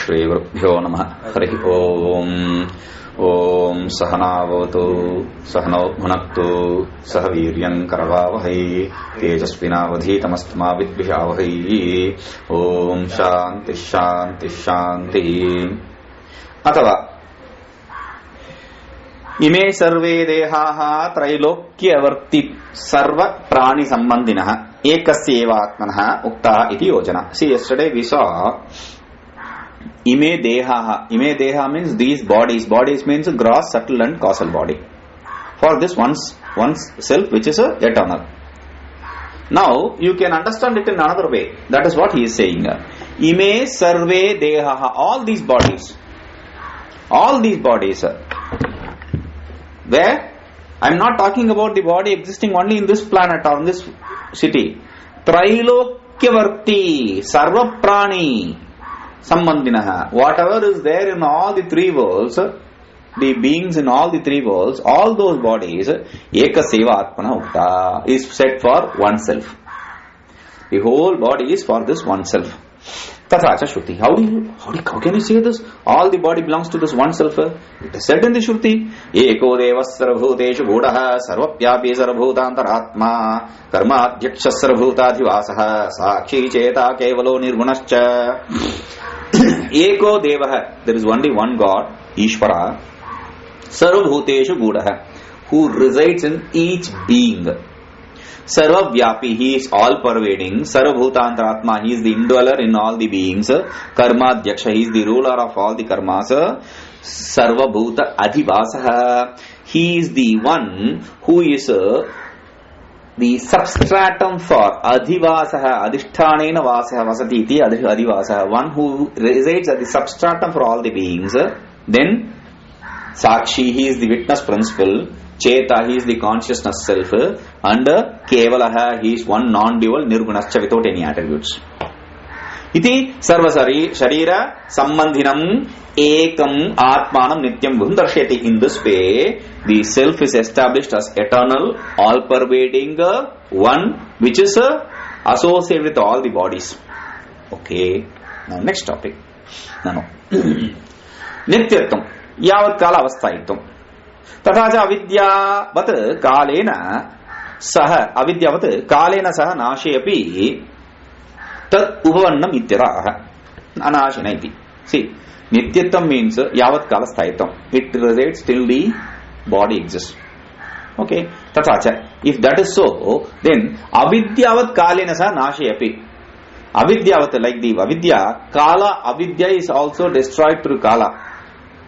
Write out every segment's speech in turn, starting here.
Shri Gurubhyo Namah. Harihi Om. Om Sahanavatu Sahanau Bhunaktu Sahaviryam Karavavahai Tejasvinavadhitamastma Vidvijavahai. Om Shanti Shanti Shanti. Atava Ime sarve dehaha trailokyavarti sarva prani sambandhinaha ekasyeva atmanaha uktaha iti yojana. See, yesterday we saw Ime dehaha. Ime deha means these bodies. Bodies means gross, subtle and causal body. For this one's self which is eternal. Now you can understand it in another way. That is what he is saying. Ime sarve dehaha. All these bodies. Where? I am not talking about the body existing only in this planet or in this city. Trailokyavarti sarva prani sambandhinaha. Whatever is there in all the three worlds, the beings in all the three worlds, all those bodies, ekaseva atmana ukta, is set for oneself. The whole body is for this oneself. Tathacha Shruti. How can you say this? All the body belongs to this one self. It is said in the Shruti. Eko devas sarvabhuteshu gudaha sarvapyapi sarvabhutantaratma karma adhyaksha sarvabhutadhivasaha sakshi cheta kevalo nirgunascha. Eko devaha. There is only one God, Ishvara. Sarvabhuteshu gudaha, who resides in each being. Sarvavyapi, he is all pervading. Sarvabhutantaratma, he is the indweller in all the beings. Karma Dhyaksha, he is the ruler of all the karmas. Sarvabhuta Adhivasaha, he is the one who is the substratum for Adhivasaha, Adhishtanena Vasaha Vasati iti Adhivasaha, one who resides at the substratum for all the beings. Then Sakshi, he is the witness principle. Cheta, he is the consciousness self, and Kevalaha, he is one non-dual, Nirgunascha, without any attributes. Iti sarvasari sharira sambandhinam ekam atmanam nityam vundarsheti. In this way, the self is established as eternal, all-pervading one, which is associated with all the bodies. Okay. Now next topic. Nityatvam yavat kala avasthayitam. तथा अविद्यावत् कालेन सह नाशे अपि तत् उपपन्नम् इत्यतः अनाशिन इति. See, nityatvam means yavat kala sthayitam. It resides till the body exists. Okay. तथा if that is so, then avidyavat kalena sah nashe api. Avidyavat, like the avidya, kala avidya is also destroyed through kala.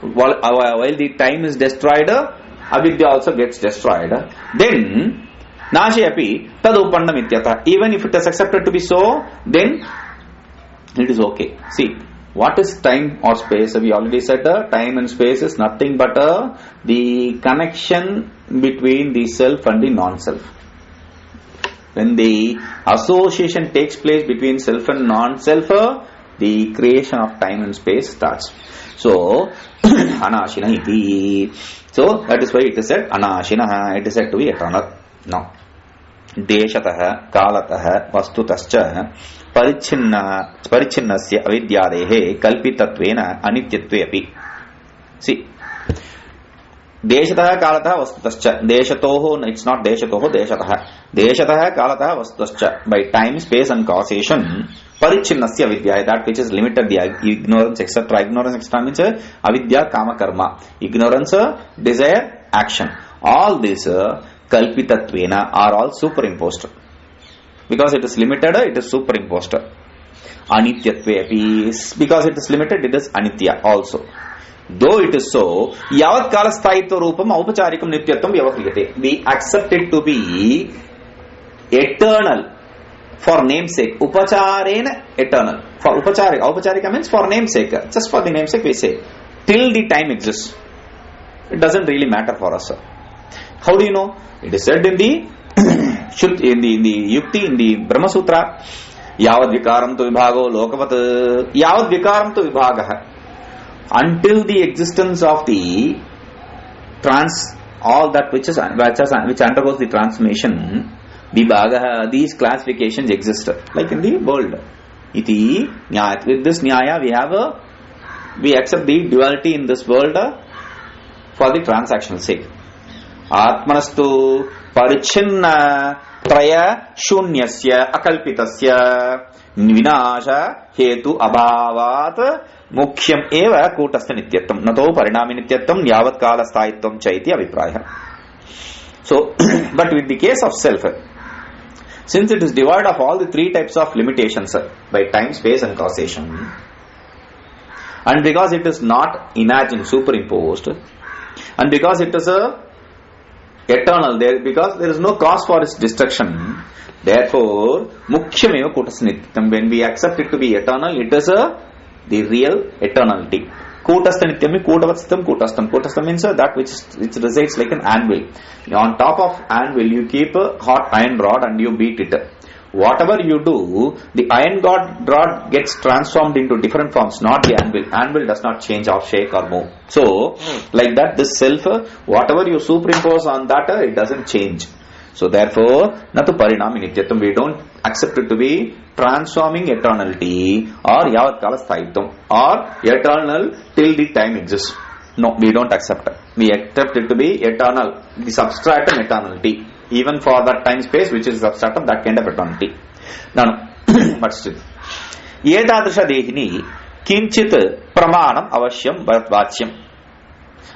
While the time is destroyed, avidya also gets destroyed. Then nashe api tad upannam ityatha. Even if it is accepted to be so, then it is okay. See, what is time or space? We already said time and space is nothing but the connection between the self and the non-self. When the association takes place between self and non-self, the creation of time and space starts. So, anashina iti. So, that is why it is said anashina. It is said to be eternal. Now, deshataha, kalataha, vastutascha, parichinnasya avidyadehe kalpitatvena anityatve api. See, deshataha, kalataha, vastutascha. Deshatoho, it's not deshatoho, deshataha. Deshataha, kalataha, vastutascha. By time, space and causation, parichinnasya avidya, that which is limited, the ignorance, etc. Ignorance, etc. means avidya, kama, karma. Ignorance, desire, action. All this kalpitatvena are all superimposed. Because it is limited, it is superimposed. Anityatve api, because it is limited, it is anitya also. Though it is so, yavat kala sthayitva rupam aupacharikam nityatvam vyavahriyate. We accept it to be eternal. For namesake, upacharena eternal. For upacharika means for namesake. Just for the namesake we say. Till the time exists. It doesn't really matter for us. How do you know? It is said in the Yukti, in the Brahma Sutra. Yavad vikaram tu vibhago lokavat. Yavad vikaram tu vibhagaha. Until the existence of the all that which undergoes the transformation, Vibhagaha, these classifications exist, like in the world. Iti, with this Nyaya we have we accept the duality in this world for the transactional sake. Atmanastu parichinna traya shunyasya akalpitasya vinasha hetu abhavat mukhyam eva kutastha nityatvam nato parinami nityatvam yavat kala sthayitvam chaiti abhipraya. So, but with the case of self, since it is devoid of all the three types of limitations by time, space and causation, and because it is not imagined, superimposed, and because it is eternal, because there is no cause for its destruction, therefore, mukhyameva kutasthanityam, when we accept it to be eternal, it is the real eternality. Kutasthanityam means kutavatstam kutastham. Kutastham means that which resides like an anvil. On top of anvil, you keep a hot iron rod and you beat it. Whatever you do, the iron rod gets transformed into different forms, not the anvil. Anvil does not change or shake or move. So, like that, this self, whatever you superimpose on that, it doesn't change. So, therefore, natu parinami nityatvam, we don't accept it to be transforming eternality or yavat kala sthayitvam or eternal till the time exists. No, we don't accept it. We accept it to be eternal, the substratum eternality. Even for that time space which is substratum, that kind of eternity. Now, but still. Etadrisha dehini kinchit pramanam avashyam vachyam.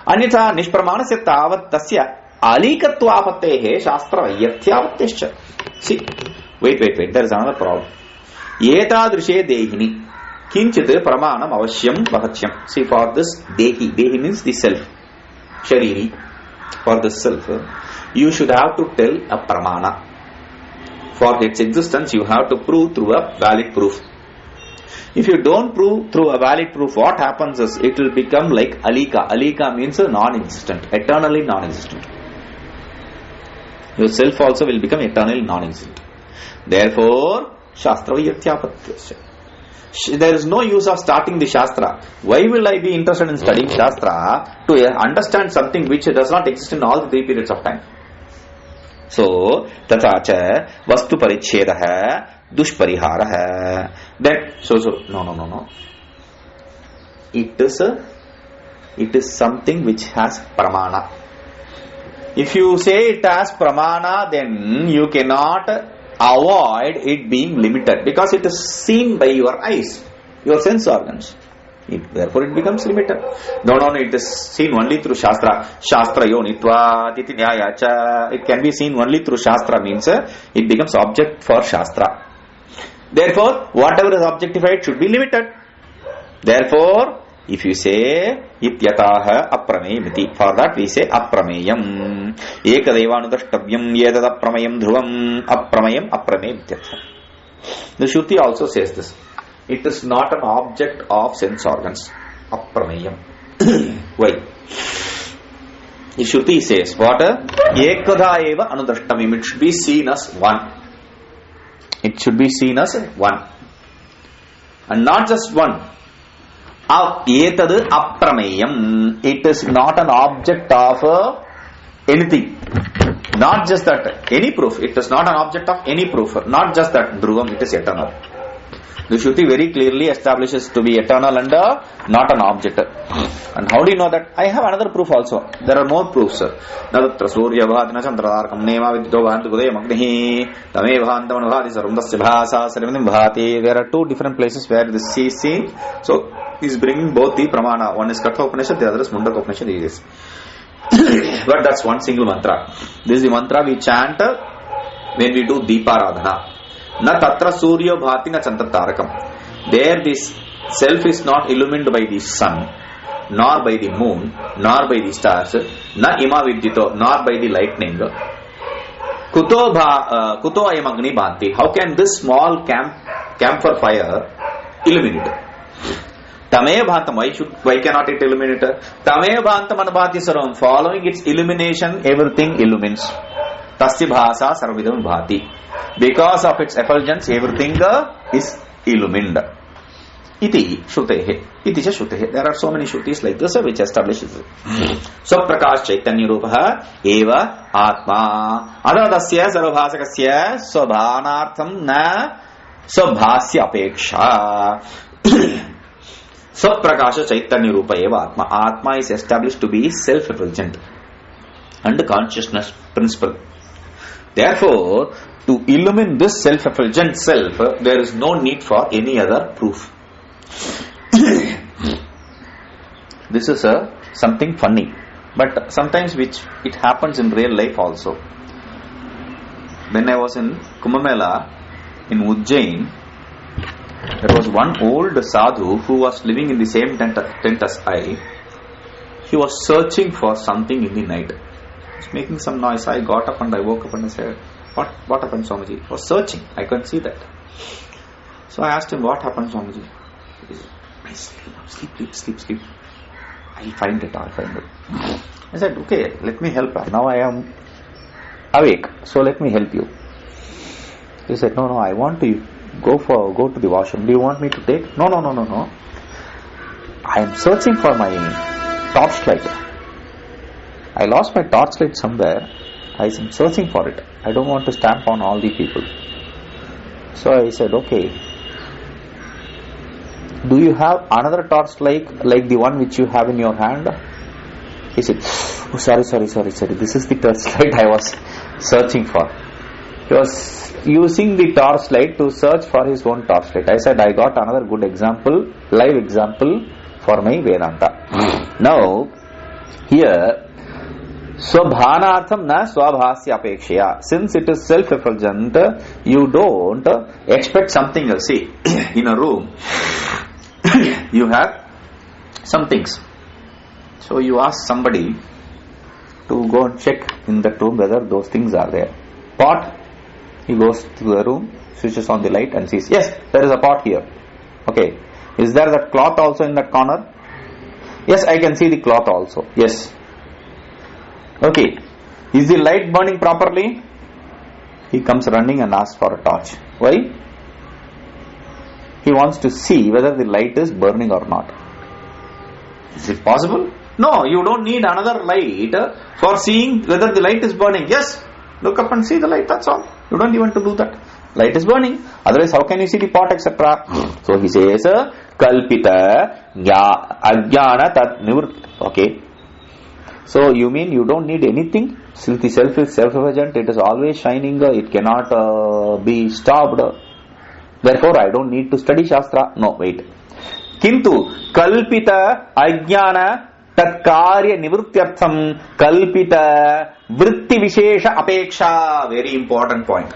Anyatha nishpramanasya tavat tasya alikatvapatehe shastra yathyavatescha. See, wait, there is another problem. Etadrishe dehini kinchit pramanam avashyam vachyam. See, for this dehi means the self, shariri. For the self, you should have to tell a pramana. For its existence, you have to prove through a valid proof. If you don't prove through a valid proof, what happens is it will become like alika. Alika means non-existent, eternally non-existent. Your self also will become eternally non-existent. Therefore, Shastra Yathyapatyasya. There is no use of starting the Shastra. Why will I be interested in studying Shastra? To understand something which does not exist in all the three periods of time. So, tatacha vastu parichedaha dushpariharaha. Then, no. It is something which has pramana. If you say it has pramana, then you cannot avoid it being limited because it is seen by your eyes, your sense organs. Therefore, it becomes limited. No, it is seen only through Shastra. Shastra yonitva titi nyayacha. It can be seen only through Shastra means it becomes object for Shastra. Therefore, whatever is objectified should be limited. Therefore, if you say ityataha aprameyamiti, for that we say aprameyam. Ekadevanudashtavyam yedad apramayam dhruvam apramayam aprameyam ityatha. The Shruti also says this. It is not an object of sense organs. Aprameyam. Why? The Shruti says what? Ekada eva anudashtamim. It should be seen as one. It should be seen as one. And not just one. Etad aprameyam. It is not an object of anything. Not just that. Any proof. It is not an object of any proof. Not just that. Dhruvam. It is eternal. The Shruti very clearly establishes to be eternal and not an object. And how do you know that? I have another proof also. There are more proofs. Nadatra surya bhatina chandradarkam nema vidyo bhantu gudaya magnihi tame bhantam anubhati sarvamdasya bhasa sarvanim bhati. There are two different places where this is seen. So, he is bringing both the pramana. One is Katha Upanishad, the other is Mundaka Upanishad. But that's one single mantra. This is the mantra we chant when we do Deeparadhana. Na tatra surya bhati na chandratarakam. There this self is not illumined by the sun, nor by the moon, nor by the stars, na ima vidyito, nor by the lightning. Kuto ayam agni bhanti. How can this small camphor fire illuminate? Tame bhantam. Why cannot it illuminate? Tame bhantam anubhati sarvam. Following its illumination, everything illumines. Tasya bhasa sarvidam bhati. Because of its effulgence, everything is illumined. Iti shrutehe. Iti cha shrutehe. There are so many shrutis like this which establishes it. Swaprakash chaitanya rupaha eva atma. Adadasya sarvabhasakasya swabhanartham na swabhasya apeksha. Swaprakasha Chaitanya Rupa Eva Atma. Atma is established to be self-effulgent and consciousness principle. Therefore, to illumine this self-effulgent self, there is no need for any other proof. This is something funny, but sometimes which it happens in real life also. When I was in Kumbh Mela in Ujjain, there was one old sadhu who was living in the same tent as I. He was searching for something in the night. He was making some noise. I got up and I woke up and I said, What happened, Swamiji? He was searching. I couldn't see that. So I asked him, what happened, Swamiji? He said, sleep. I'll find it. I said, okay, let me help her. Now I am awake, so let me help you. He said, no, I want to go to the washroom. Do you want me to take? No. I am searching for my torchlight. I lost my torchlight somewhere. I am searching for it. I don't want to stamp on all the people. So I said, okay. Do you have another torch like the one which you have in your hand? He said, oh, sorry. This is the torchlight I was searching for. He was using the torchlight to search for his own torchlight. I said, I got another good example, live example for my Vedanta. Now, here, Swabhanartham na swabhasya apekshaya. Since it is self-effulgent, you don't expect something else. See, in a room, you have some things. So you ask somebody to go and check in that room whether those things are there. Pot, he goes to the room, switches on the light and sees, yes, there is a pot here. Okay, is there that cloth also in that corner? Yes, I can see the cloth also. Yes. Okay, is the light burning properly? He comes running and asks for a torch. Why? He wants to see whether the light is burning or not. Is it possible? No, you don't need another light for seeing whether the light is burning. Yes, look up and see the light, that's all. You don't even to do that. Light is burning. Otherwise, how can you see the pot, etc.? So he says, Kalpita Ajnana Tat Nivrt. Okay. So you mean you don't need anything? Since the self is self-effulgent, it is always shining, it cannot be stopped. Therefore, I don't need to study Shastra. No, wait. Kintu kalpita ajnana tat karya nivrutyartham kalpita vritti vishesha apeksha. Very important point.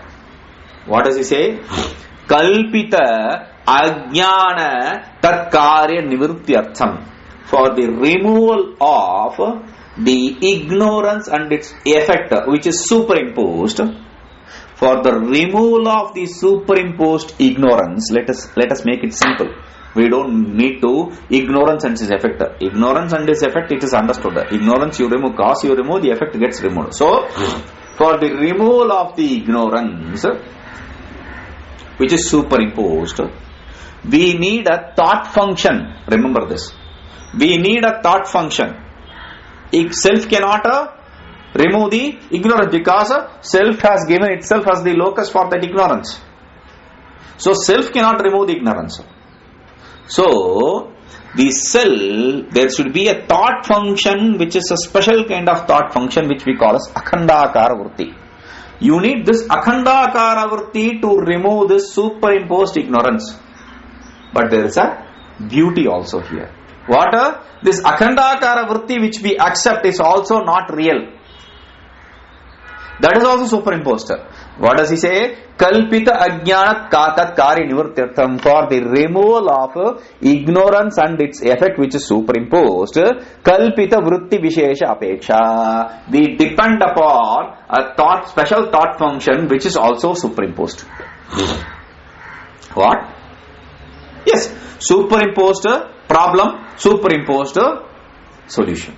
What does he say? Kalpita ajnana tat karya nivrutyartham. For the removal of the ignorance and its effect which is superimposed. For the removal of the superimposed ignorance, let us make it simple. We don't need to ignorance and its effect. Ignorance and its effect, it is understood. Ignorance you remove, cause you remove, the effect gets removed. So, for the removal of the ignorance which is superimposed, we need a thought function. Remember this. We need a thought function. Self cannot remove the ignorance because self has given itself as the locus for that ignorance. So self cannot remove the ignorance. So the self, there should be a thought function which is a special kind of thought function which we call as akhandakara vritti. You need this akhandakara vritti to remove this superimposed ignorance. But there is a beauty also here. What? This akhandakara vritti which we accept is also not real. That is also superimposed. What does he say? Kalpita ajnana tat karya nivrutyartham. For the removal of ignorance and its effect which is superimposed, kalpita vritti vishesha apeksha. We depend upon a special thought function which is also superimposed. What? Yes, superimposed problem, superimposed solution.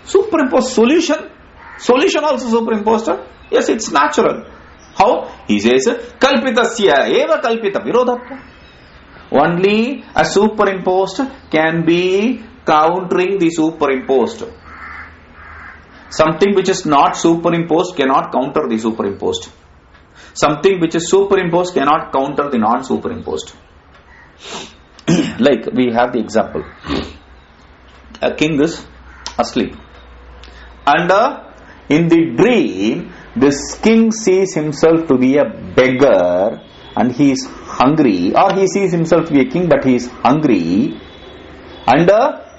Superimposed solution. Solution also superimposed. Yes, it's natural. How? He says, kalpitasya eva kalpita virodhatva. Only a superimposed can be countering the superimposed. Something which is not superimposed cannot counter the superimposed. Something which is superimposed cannot counter the non-superimposed. Like we have the example. A king is asleep. And in the dream, this king sees himself to be a beggar and he is hungry. Or he sees himself to be a king but he is hungry. And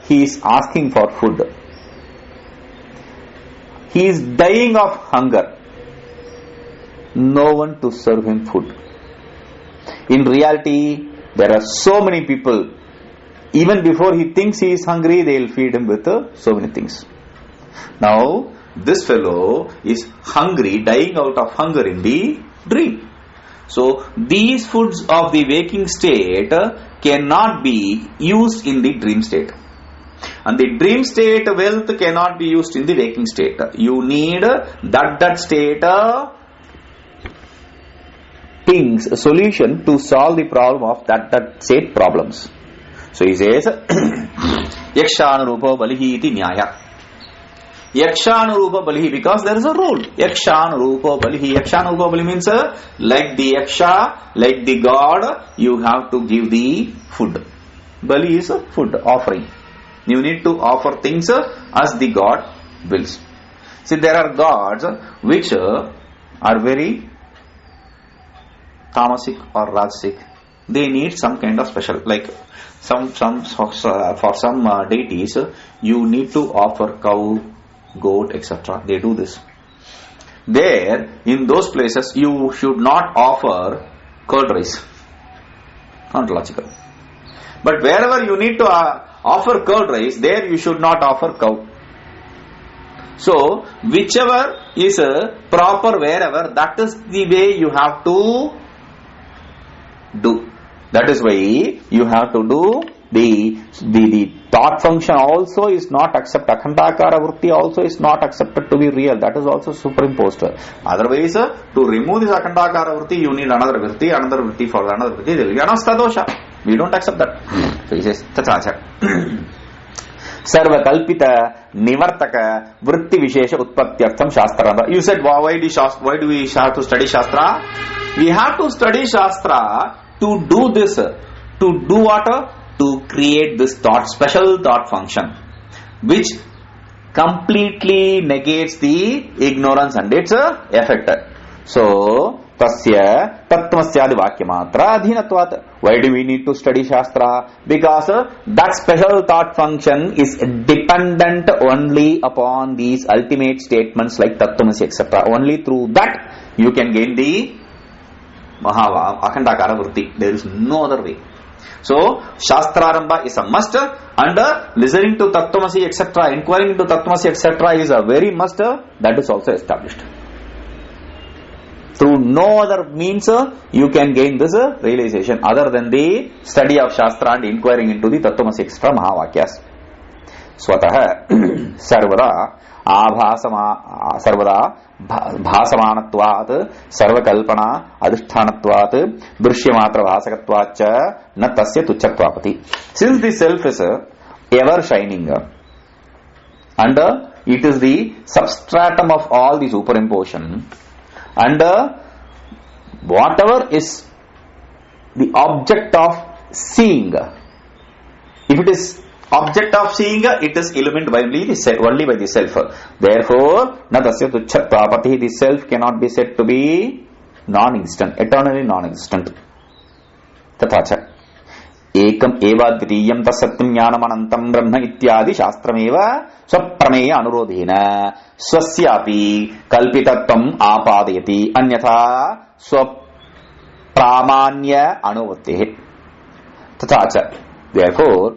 he is asking for food. He is dying of hunger. No one to serve him food. In reality, there are so many people. Even before he thinks he is hungry, they will feed him with so many things. Now, this fellow is hungry, dying out of hunger in the dream. So, these foods of the waking state cannot be used in the dream state. And the dream state wealth cannot be used in the waking state. You need that state things, a solution to solve the problem of that state problems. So he says, Yakshanurupa Balihi iti Nyaya. Yakshanurupa Balihi, because there is a rule. Yakshanurupa Balihi. Yakshanurupa Balihi means like the Yaksha, like the god, you have to give the food. Bali is food, offering. You need to offer things as the god wills. See, there are gods which are very tamasic or rajasic. They need some kind of special, like for some deities, you need to offer cow, goat, etc. They do this. There, in those places, you should not offer curd rice. Not logical. But wherever you need to offer curd rice, there you should not offer cow. So, whichever is proper wherever, that is the way you have to do. That is why you have to do the thought function also is not accepted. Akhandakara vritti also is not accepted to be real. That is also superimposed. Otherwise, to remove this Akhandakara vritti, you need another vritti for another vritti. There will be anasta dosha. We don't accept that. So he says, Tachacha. Sarva kalpita nivartaka vritti vishesha utpatyartham shastra. You said, why do we have to study Shastra? We have to study Shastra to do this. To do what? To create this special thought function, which completely negates the ignorance and its effect. So, tasya tattvasyadi vakyamatra adhinatvat. Why do we need to study Shastra? Because that special thought function is dependent only upon these ultimate statements like tattvamasi, etc. Only through that you can gain the Mahava, Akhandakara vritti. There is no other way. So, Shastrarambha is a must, and listening to Tattvamasi, etc., inquiring into Tattvamasi, etc., is a very must. That is also established. Through no other means you can gain this realization other than the study of Shastra and inquiring into the Tattvamasi, etc., Mahavakyas. Swataha sarvada sarvada bhasamanatvat sarvakalpana adhishthanatvat drishyamatra bhasakatvacha na tasya tucchatvapati. Since the self is ever shining and it is the substratum of all the superimposition, and whatever is the object of seeing, if it is object of seeing, it is illumined only by the self. Therefore, na tasya tucchatvapati, the self cannot be said to be non-existent, eternally non-existent. Tathacha ekam eva dvitiyam tasatyam jnanam anantam brahma ityadi shastrameva swaprameya anurodhena swasyapi kalpitatvam apadayati anyatha swapramanya anuvatihi. Tathacha, therefore,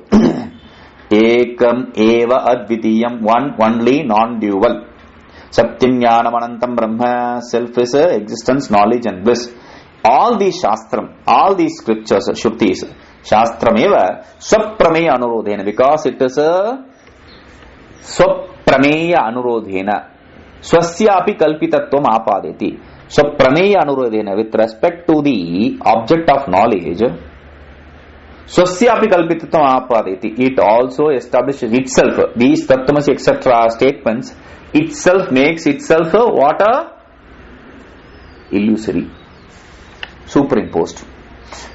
ekam eva advitiyam, one only, non-dual. Satyam jnanam anantam brahma, self is existence, knowledge and bliss. All these shastram, all these scriptures, shrutis, shastram eva swaprameya anurodhena, because it is a swaprameya anurodhena. Swasyapi kalpitatvam apadeti. Swaprameya anurodhena, with respect to the object of knowledge, Swasyapi kalpitatvam apadeti, it also establishes itself. These tattvamasi, etc. statements itself makes itself what? Illusory, superimposed.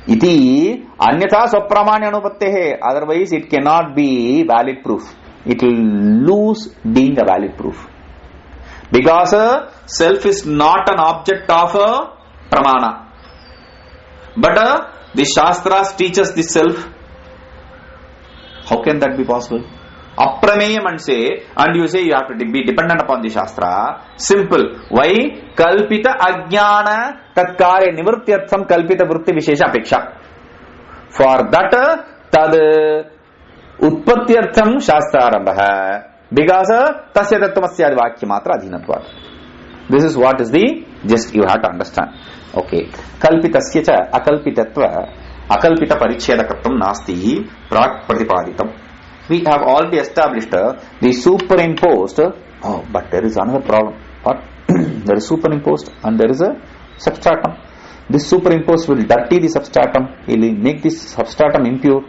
Iti Anyatha Sopramanya Anupattehe. Otherwise, it cannot be valid proof. It will lose being a valid proof. Because self is not an object of a pramana. But the Shastras teach us the self. How can that be possible? Aprameyam and you say you have to be dependent upon the Shastra. Simple. Why? Kalpita ajnana tatkare nivrutyartham kalpita vritti vishesha apeksha. For that, tad utpatyartham Shastrarambha. Because tasya tattvamasya vakya matra adhinatvat. This is what is the just you have to understand. Okay. Kalpitasya cha akalpitatva akalpita parichedakatvam nasti prak pratipaditam. We have already established the superimposed. Oh, but there is another problem. What? There is superimposed and there is a substratum. This superimposed will dirty the substratum. It will make this substratum impure.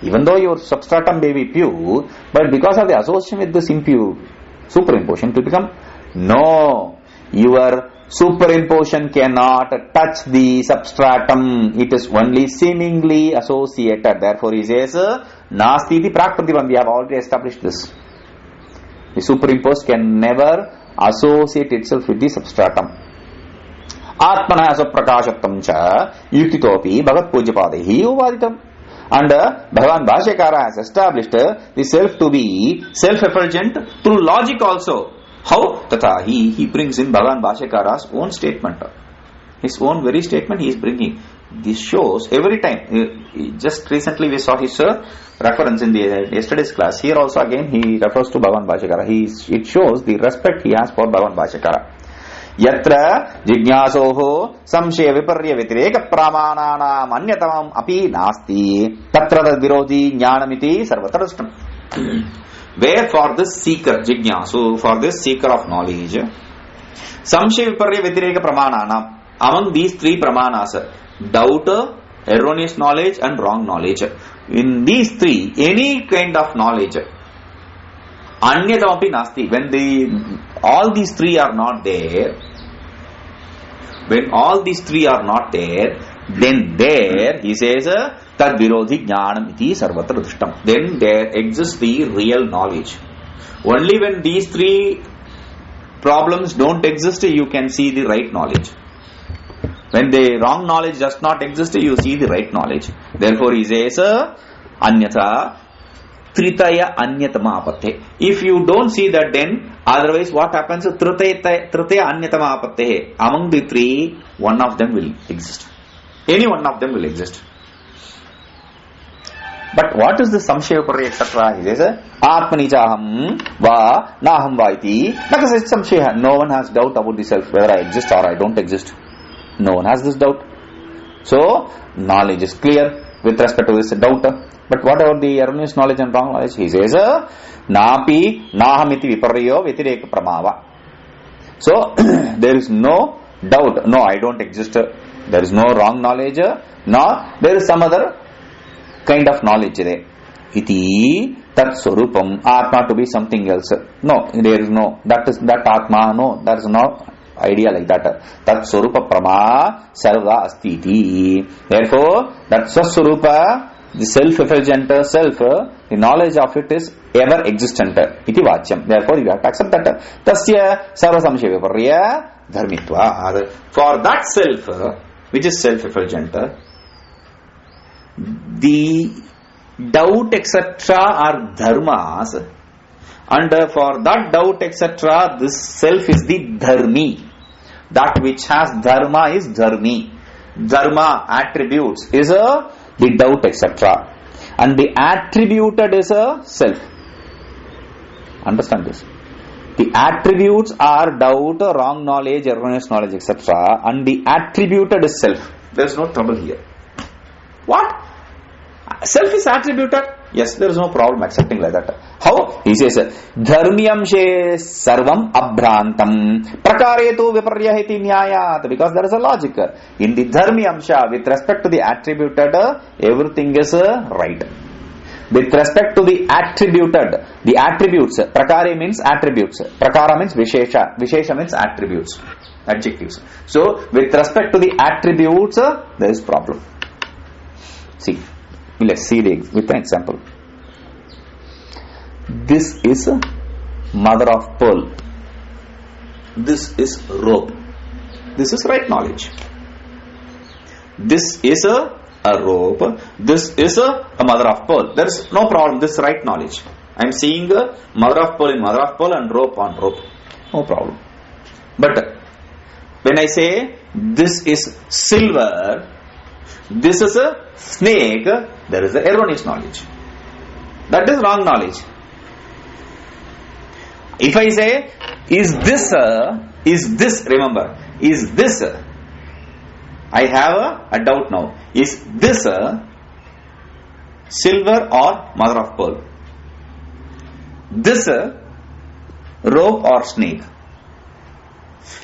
Even though your substratum may be pure, but because of the association with this impure superimposition, it will become no. Your superimposition cannot touch the substratum. It is only seemingly associated. Therefore, he says, Nasti iti prakpratibam. We have already established this. The superimposed can never associate itself with the substratum. Atmana asaprakashattam cha yuktitopi bhagat pujapadehi uvaditam. And Bhagavan Bhashyakara has established the self to be self-effulgent through logic also. How? Tata, he brings in Bhagavan Bhashyakara's own statement. His own very statement he is bringing. This shows every time. Just recently we saw his reference in the yesterday's class. Here also again he refers to Bhagavan Bhashyakara. It shows the respect he has for Bhagavan Bhashyakara. Yatra jignasoho samshaya viparya vitireka pramananam anyatamam api nasti tatra tad virodhi jnanamiti sarvatarastam. Where for this seeker, jignasu, for this seeker of knowledge, samshaya viparya vitireka pramananam, among these three pramanas, doubt, erroneous knowledge and wrong knowledge. In these three, any kind of knowledge, anyatamapi nasti, when all these three are not there, then there, he says, tad virodhi jnanam iti sarvatra drishtam. Then there exists the real knowledge. Only when these three problems don't exist, you can see the right knowledge. When the wrong knowledge does not exist, you see the right knowledge. Therefore, he says, anyatha tritaya anyatama apatte. If you don't see that, then otherwise what happens? Tritaya anyatama apatte. Among the three, one of them will exist. Any one of them will exist. But what is the samshaya viparya etc.? He says, atmani chaham va naham va iti nakasit samshaya. No one has doubt about the self, whether I exist or I don't exist. No one has this doubt. So, knowledge is clear with respect to this doubt. But what about the erroneous knowledge and wrong knowledge? He says, napi nahamiti viparyo vitireka pramava. So, there is no doubt. No, I don't exist. There is no wrong knowledge. Nor there is some other kind of knowledge there. Iti tat swarupam, atma to be something else. No, there is no. That atma, no, there is no idea like that. Tat swarupa prama sarva astiti. Therefore, that swaswarupa, the self-effulgent self, the knowledge of it is ever existent. Iti vachyam. Therefore, you have to accept that. Tasya sarva samshaya viparya dharmitva. For that self, which is self-effulgent, the doubt etc. are dharmas, and for that doubt etc. this self is the dharmi. That which has dharma is dharmi. Dharma attributes is the doubt etc. And the attributed is a self. Understand this. The attributes are doubt, wrong knowledge, erroneous knowledge etc. And the attributed is self. There is no trouble here. What? Self is attributed? Yes, there is no problem accepting like that. How? He says, dharmyamshe sarvam abhrantam prakaretu viparyahiti nyayat. Because there is a logic. In the dharmyamsha, with respect to the attributed, everything is right. With respect to the attributed, the attributes, prakare means attributes, prakara means vishesha, vishesha means attributes, adjectives. So, with respect to the attributes, there is problem. See, let's see with an example. This is a mother of pearl. This is rope. This is right knowledge. This is a rope. This is a mother of pearl. There is no problem. This is right knowledge. I am seeing a mother of pearl in mother of pearl and rope on rope. No problem. But when I say this is silver, this is a snake, there is a erroneous knowledge. That is wrong knowledge. If I say, is this, remember, is this, I have a doubt now. Is this silver or mother of pearl? This rope or snake?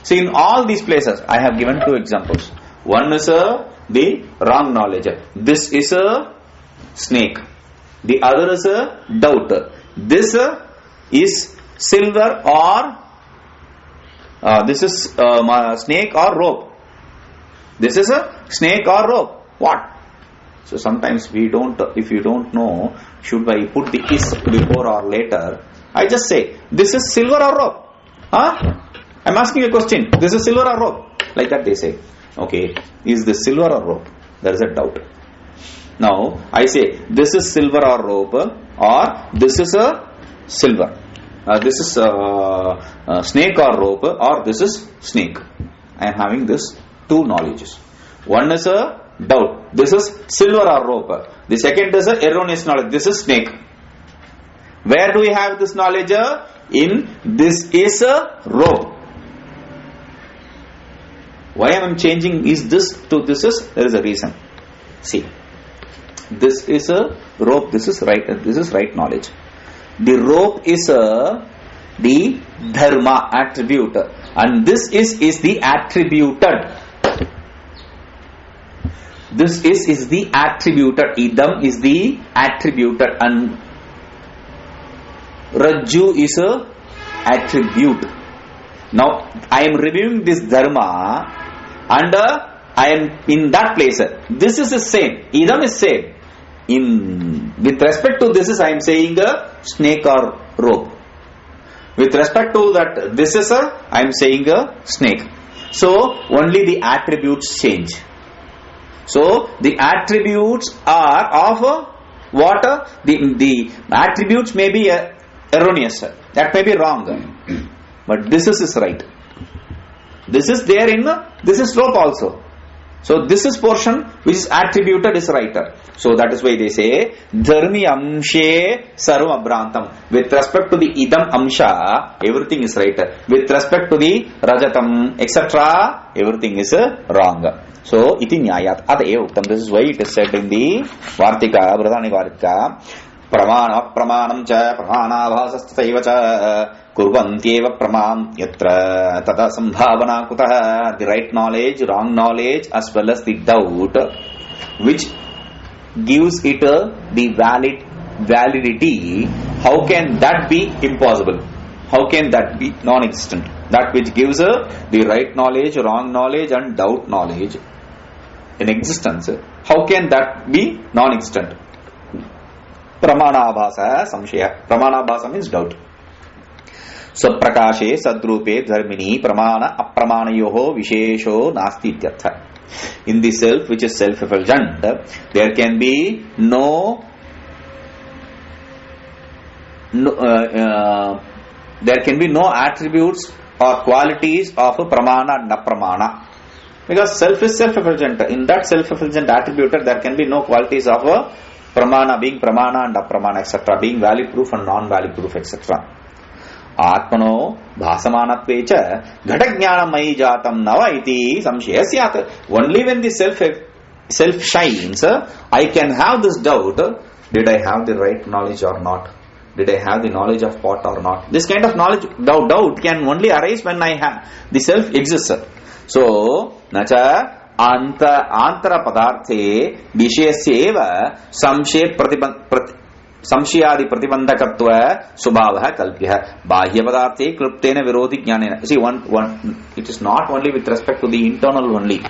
See, in all these places, I have given two examples. One is the wrong knowledge. This is a snake. The other is a doubt. This is silver or this is snake or rope. This is a snake or rope. What? So sometimes we don't, if you don't know, should I put the is before or later? I just say, this is silver or rope. Huh? I'm asking a question. This is silver or rope? Like that they say. Okay, is this silver or rope? There is a doubt. Now, I say, this is silver or rope, or this is a silver. This is snake or rope, or this is snake. I am having this two knowledges. One is a doubt. This is silver or rope. The second is a erroneous knowledge. This is snake. Where do we have this knowledge? In this is a rope. Why I am changing is this to this is? There is a reason. See, this is a rope. This is right knowledge. The rope is the dharma attribute, and this is the attributed. This is the attributed. Idam is the attributed, and Rajju is a attribute. Now I am reviewing this dharma, and I am in that place. This is the same. Idam is same. With respect to this is, I am saying a snake or rope. With respect to that, this is I am saying a snake. So only the attributes change. So the attributes are of what? The attributes may be erroneous. That may be wrong. But this is right. This is there in this is rope also. So this is portion which is attributed is right. So that is why they say dharmi amshe sarvam abrantam. With respect to the idam amsha, everything is right. With respect to the rajatam, etc., everything is wrong. So iti nyayat ataya uktam. This is why it is said in the Vartika, Bradhani Vartika, pramana pramanam cha pramanabhasastaiva cha kurvantyeva pramam yatra tata sambhavana kutah. The right knowledge, wrong knowledge, as well as the doubt, which gives it the validity. How can that be impossible? How can that be non-existent? That which gives the right knowledge, wrong knowledge, and doubt knowledge in existence. How can that be non-existent? Pramanabhasa samshaya. Pramanabhasa means doubt. Saprakashe sadrupe dharmini pramana apramanayoho vishesho nasti ityartha. In the self, which is self-effulgent, there can be no attributes or qualities of pramana and apramana. Because self is self-effulgent. In that self-effulgent attribute, there can be no qualities of pramana, being pramana and apramana, etc., being valid proof and non-valid proof, etc. Atmano bhasamanatvecha ghatagyanamayi jatam nava iti samshaya syat. Only when the self shines, I can have this doubt. Did I have the right knowledge or not? Did I have the knowledge of pot or not? This kind of knowledge, doubt can only arise when I have the self exists. So, nacha antara padarthe vishayasyeva samshayadi pratibandhakatva subhavaha kalpyaha bahya padarthe kluptena virodhi jnanena. See, one, it is not only with respect to the internal only.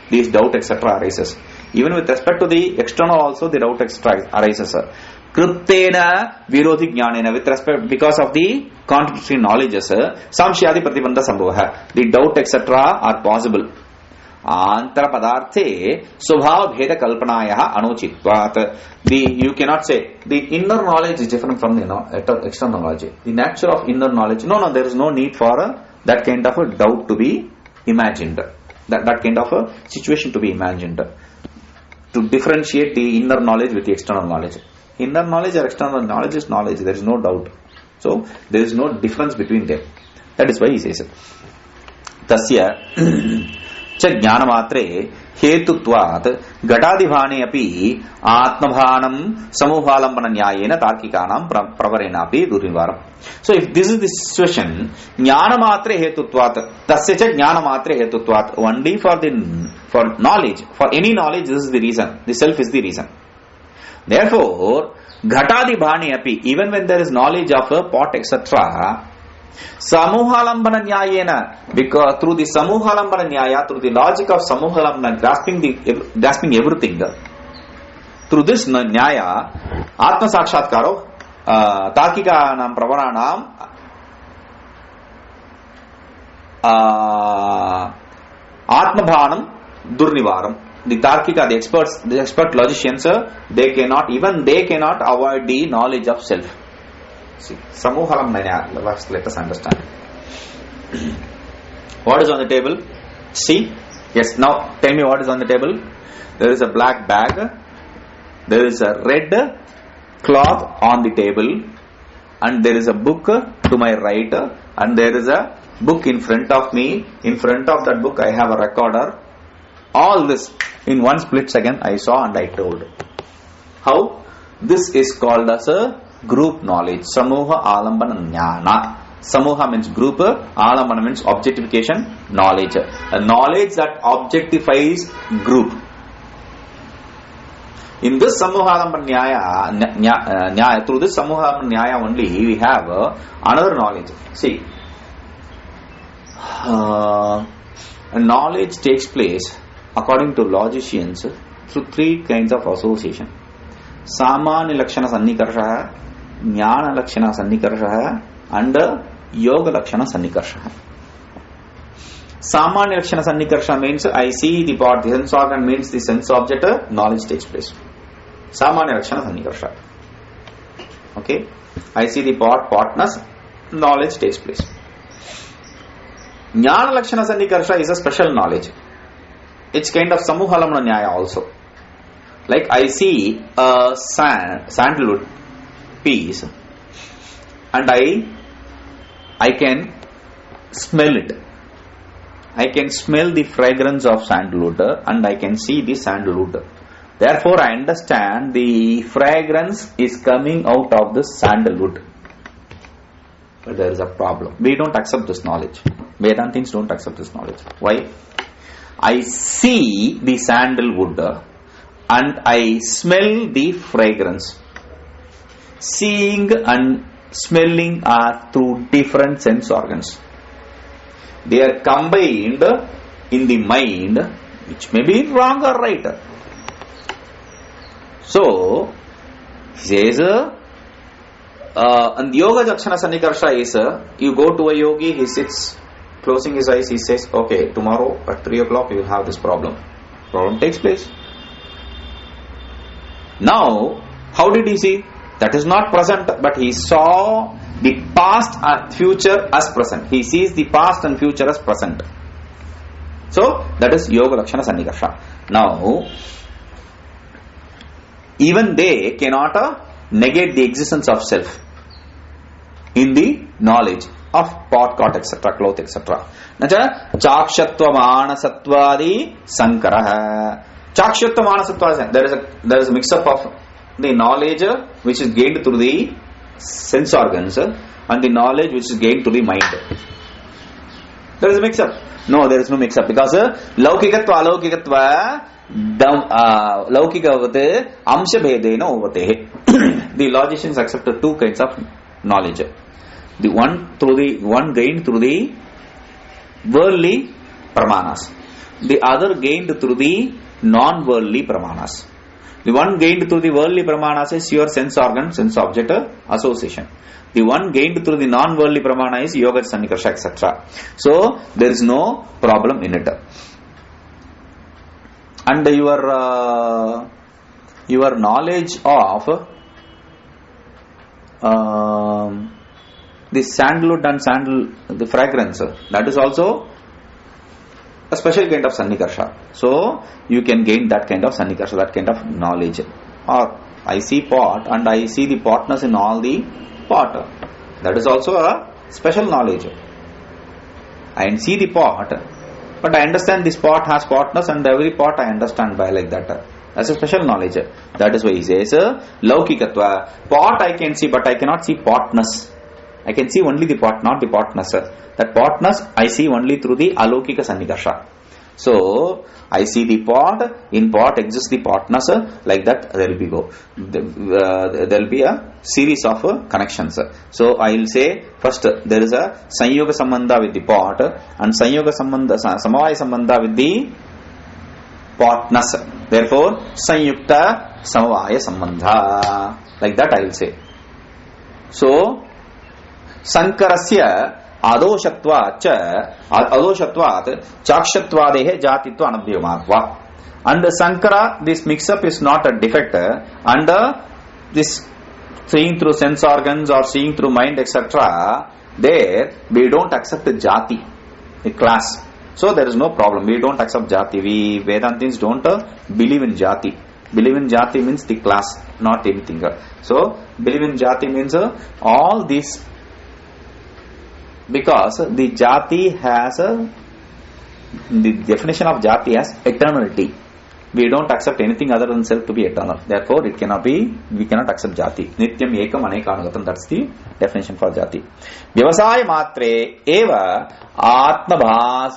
These doubt, etc. arises. Even with respect to the external also the doubt arises. Krittena virodhi jnanena, with respect, because of the contradictory knowledges, samshyadi pratibandha sambhava, the doubt etc. are possible. Antara padarthe subhava bheda kalpanayaha anuchitvat. You cannot say the inner knowledge is different from the external knowledge. The nature of inner knowledge, no, there is no need for that kind of a doubt to be imagined. That kind of a situation to be imagined. To differentiate the inner knowledge with the external knowledge. Inner knowledge or external knowledge is knowledge, there is no doubt. So, there is no difference between them. That is why he says it. Tasya cha jnanamatre hetutvat gatadivane api atmabhanam samuhalambana nyayena tarkikanam pravarenapi durnivaram. So, if this is the situation, jnanamatre hetutvat, tasya cha jnanamatre hetutvat, only for knowledge, for any knowledge, this is the reason. The self is the reason. Therefore, ghatadi bhani api, even when there is knowledge of a pot, etc., samuhalambana nyayena, because through the samuhalambana nyaya, through the logic of samuhalambana, grasping everything, through this nyaya, atma sakshatkaro, tarkikanam pravaranam, atmabhanam durnivaram. The Tarkika, the expert logicians, they cannot avoid the knowledge of self. See, Samuhalam Naya, let us understand. What is on the table? See? Yes, now tell me what is on the table. There is a black bag, there is a red cloth on the table, and there is a book to my right, and there is a book in front of me. In front of that book I have a recorder. All this in one split second I saw and I told. How? This is called as a group knowledge. Samuha alambana jnana. Samuha means group, alambana means objectification, knowledge. A knowledge that objectifies group. In this Samuha alambana nyaya, through this Samuha alambana nyaya only we have another knowledge. See, knowledge takes place according to logicians through three kinds of association. Samanya lakshana sannikarsha, jnana lakshana sannikarsha, and yoga lakshana sannikarsha. Samanya lakshana sannikarsha means I see the pot, the sense organ means the sense object, knowledge takes place. Samanya lakshana sannikarsha. Okay? I see the pot, potness, knowledge takes place. Jnana lakshana sannikarsha is a special knowledge. It's kind of samuhalamana nyaya also. Like I see a sandalwood piece and I can smell it. I can smell the fragrance of sandalwood and I can see the sandalwood. Therefore I understand the fragrance is coming out of the sandalwood. But there is a problem. We don't accept this knowledge. Vedantins don't accept this knowledge. Why? I see the sandalwood and I smell the fragrance. Seeing and smelling are through different sense organs. They are combined in the mind, which may be wrong or right. So, he says, and yoga jakshana sannikarsha is, you go to a yogi, he sits, closing his eyes, he says, okay, tomorrow at 3 o'clock you will have this problem. Problem takes place. Now, how did he see? That is not present, but he saw the past and future as present. He sees the past and future as present. So, that is yoga lakshana sannikarsha. Now, even they cannot negate the existence of self in the knowledge of pot, cot, etc., cloth, etc. Nacha chakshatva manasatvadi sankara. Chakshatva manasatvadi. There is a mix-up of the knowledge which is gained through the sense organs and the knowledge which is gained through the mind. There is a mix-up. No, there is no mix-up because laukikatva alaukikatva laukikavate amsha bhedena uvate. The logicians accepted two kinds of knowledge. The one gained through the worldly pramanas. the other gained through the non-worldly pramanas. The one gained through the worldly pramanas is your sense organ, sense object association. The one gained through the non-worldly pramana is yoga, sannikarsa, etc. So there is no problem in it. And your knowledge of the sandalwood and the fragrance, that is also a special kind of sannikarsha. So you can gain that kind of sannikarsha, that kind of knowledge. Or I see pot and I see the potness in all the pot. That is also a special knowledge. I see the pot, but I understand this pot has potness, and every pot I understand by like that. That's a special knowledge. That is why he says laukikatva. Pot I can see, but I cannot see potness. I can see only the pot, not the potness. That potness I see only through the alaukika sannikarsha. So I see the pot, in pot exists the potness, like that there will be there will be a series of connections. So I will say first there is a sanyoga sambandha with the pot, and sanyoga sambandha, samavaya sambandha with the potness. Therefore sanyukta samavaya sambandha, like that I will say. So sankarasya adoshatvat chakshatvadehe jatitva anabhyamatva. And sankara, this mix-up is not a defect, and this seeing through sense organs or seeing through mind, etc., there we don't accept the jati, the class. So there is no problem. We don't accept jati. We Vedantins don't believe in jati. Believe in jati means the class, not anything. So believe in jati means all these, because the jati has the definition of jati as eternality. We don't accept anything other than self to be eternal. Therefore, it cannot be, we cannot accept jati. Nityam ekam anekanugatam. That's the definition for jati. Vyavasaya matre eva atmabhana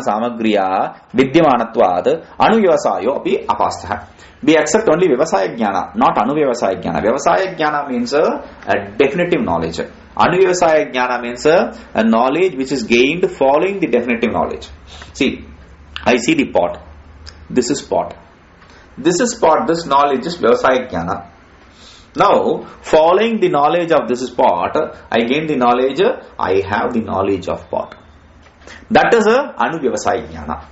samagriya vidyamanatvad anuvyavasayo api apastha. We accept only vyavasaya jnana, not anuvyavasaya jnana. Vyavasaya jnana means a definitive knowledge. Anuvyavasaya jnana means a knowledge which is gained following the definitive knowledge. See, I see the pot. This is pot. This is pot. This knowledge is vyavasaya jnana. Now, following the knowledge of this is pot, I gain the knowledge, I have the knowledge of pot. That is a anuvyavasaya jnana.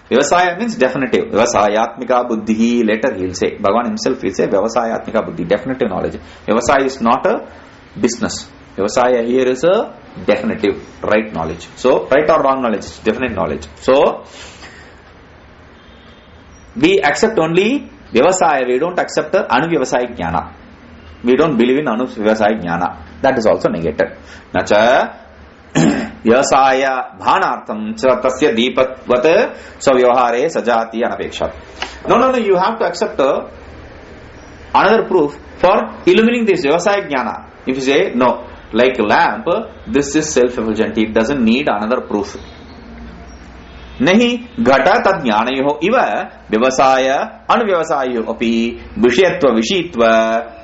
Vyavasaya means definitive. Vyavasayatmika buddhi. Later he will say, Bhagavan himself will say Vyavasayatmika buddhi, definitive knowledge. Vyavasaya is not a business. Vyavasaya here is a definitive, right knowledge. So, right or wrong knowledge, definite knowledge. So, we accept only Vyavasaya, we don't accept the anuvyavasaya jnana. We don't believe in anuvyavasaya jnana. That is also negated. Nacha vyavasaya bhanartham tasya deepatvat savyavahare sajati anapekshat. No, you have to accept another proof for illumining this vyavasaya jnana. If you say, no, like a lamp, this is self-effulgent, it doesn't need another proof. Nahi ghata tad jnanayoh iva vyavasaya anuvyavasayo api vishayatva vishitva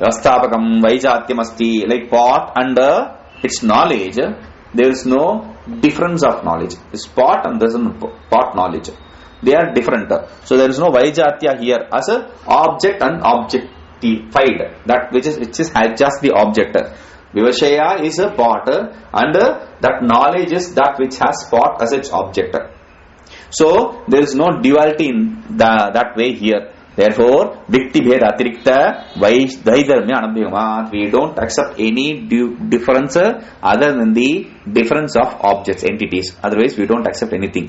vyavasthapakam vaijatyam asti. Like pot and its knowledge, there is no difference of knowledge. This pot and this is pot knowledge, they are different. So there is no vaijatya here as a object and objectified, that which is just the object. Vivashaya is a pot, and that knowledge is that which has pot as its object. So there is no duality in that way here. Therefore, Vikti Bheda Atirikta Vaidharmya Anabhyamat. We don't accept any difference other than the difference of objects, entities. Otherwise, we don't accept anything.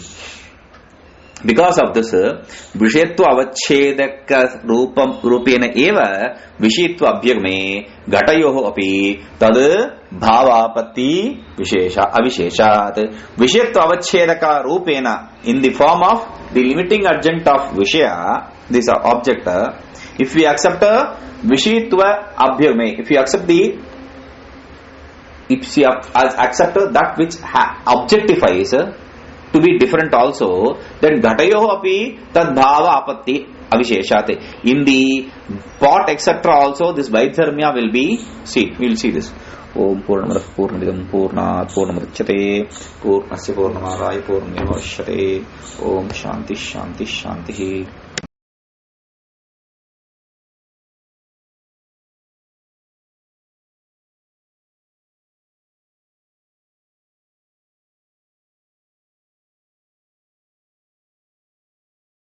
Because of this, Vishayatva Avachedaka Rupena Eva Vishayatva Abhyagme Gatayoho Api Tad Bhavapati Avisheshat. Vishayatva Avachedaka Rupena, in the form of the limiting adjunct of Vishaya, this object. If we accept Vishayatva Abhyagme, if you accept that which objectifies to be different also, then Ghatayoho api tad bhava apatti avisheshate. In the pot, etc., also this Vaidharmya will be, we will see this. Om ಪೂರ್ಣಮದಃ ಪೂರ್ಣಮಿದಂ ಪೂರ್ಣಾತ್ ಪೂರ್ಣಮುದಚ್ಯತೆ ಪೂರ್ಣಸ್ಯ ಪೂರ್ಣಮಾದಾಯ ಪೂರ್ಣಮೇವಾವಶಿಷ್ಯತೆ. Om Shanti Shanti Shanti.